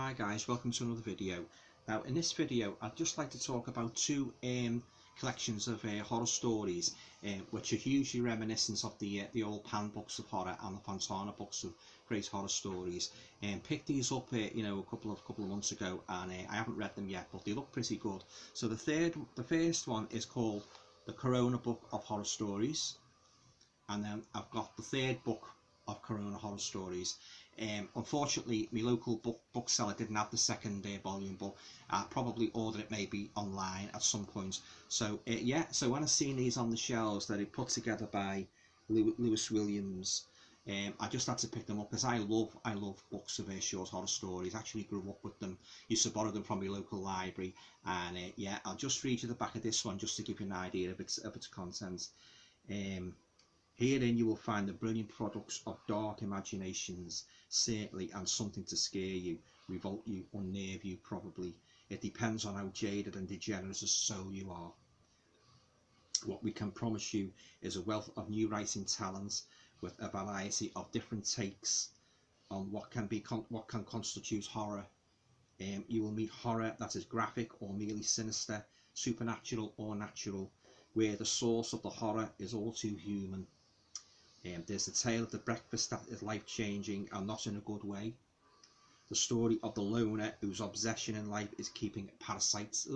Hi guys, welcome to another video. Now in this video I'd just like to talk about two collections of horror stories which are hugely reminiscent of the old Pan books of horror and the Fontana books of great horror stories. Picked these up a couple of months ago, and I haven't read them yet, but they look pretty good. So the first one is called the Corona Book of Horror Stories, and then I've got the third book of Corona Horror Stories. Unfortunately, my local bookseller didn't have the second volume, but I probably ordered it maybe online at some point. So yeah, so when I seen these on the shelves that are put together by Lewis Williams, I just had to pick them up because I love books of short horror stories. I actually grew up with them. Used to borrow them from my local library, and yeah, I'll just read you the back of this one just to give you an idea of its contents. Herein you will find the brilliant products of dark imaginations, certainly, and something to scare you, revolt you, unnerve you probably. It depends on how jaded and degenerate a soul you are. What we can promise you is a wealth of new writing talents with a variety of different takes on what can constitute horror. You will meet horror that is graphic or merely sinister, supernatural or natural, where the source of the horror is all too human. There's the tale of the breakfast that is life-changing and not in a good way. The story of the loner whose obsession in life is keeping parasites,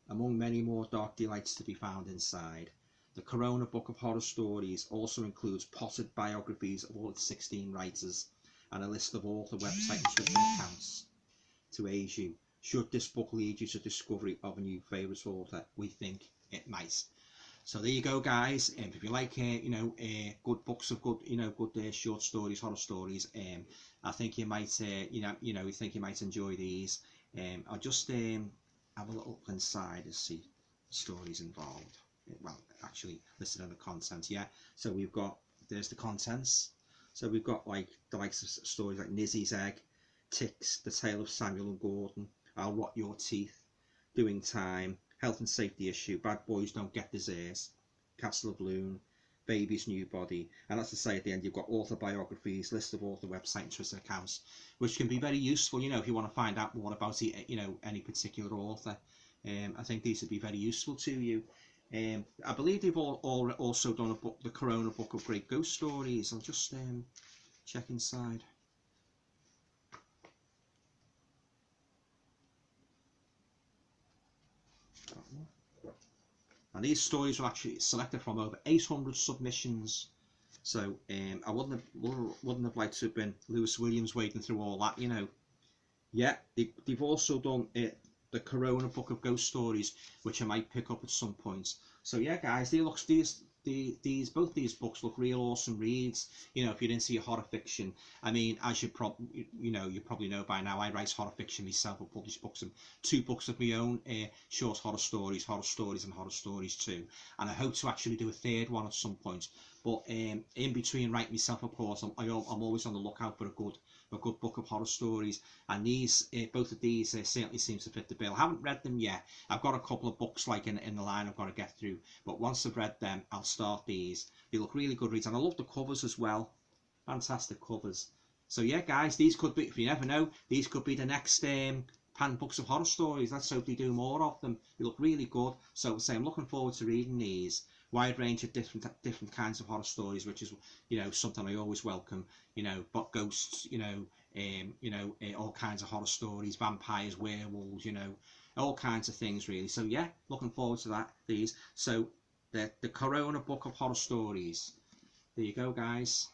among many more dark delights to be found inside. The Corona Book of Horror Stories also includes potted biographies of all its 16 writers and a list of author website and Twitter accounts to aid you. Should this book lead you to discovery of a new favourite author, we think it might. So there you go, guys. If you like, good books of good short stories, horror stories, I think you might, you think you might enjoy these. I'll just have a little look inside to see the stories involved. Well, actually listed in the contents. Yeah. So there's the contents. So we've got like the likes of stories like Nizzy's Egg, Ticks, The Tale of Samuel and Gordon, I'll Rot Your Teeth, Doing Time, Health and Safety Issue, Bad Boys Don't Get Desserts, Castle of Loon, Baby's New Body, and as I say at the end, you've got author biographies, list of author website and Twitter accounts, which can be very useful, if you want to find out more about any particular author. I think these would be very useful to you. I believe they've also done a book, the Corona Book of Great Ghost Stories. I'll just check inside. And these stories were actually selected from over 800 submissions. So I wouldn't have liked to have been Lewis Williams wading through all that, Yeah, they've also done the Corona Book of Ghost Stories, which I might pick up at some point. So yeah, guys, both these books look real awesome reads. If you're into your horror fiction, I mean, as you probably know by now, I write horror fiction myself. I publish two books of my own, short horror stories, and horror stories 2. And I hope to actually do a third one at some point. But in between writing myself a course, I'm always on the lookout for a good book of horror stories, and both of these certainly seems to fit the bill. I haven't read them yet. I've got a couple of books like in the line I've got to get through, but once I've read them, I'll start these. They look really good reads, and I love the covers as well. Fantastic covers. So yeah, guys, these could be, if you never know, these could be the next Pan Books of Horror Stories. Let's hope they do more of them. They look really good. So I'm looking forward to reading these. Wide range of different kinds of horror stories, which is something I always welcome. But ghosts, all kinds of horror stories, vampires, werewolves, all kinds of things really. So yeah, looking forward to these. So the Corona Book of Horror Stories. There you go, guys.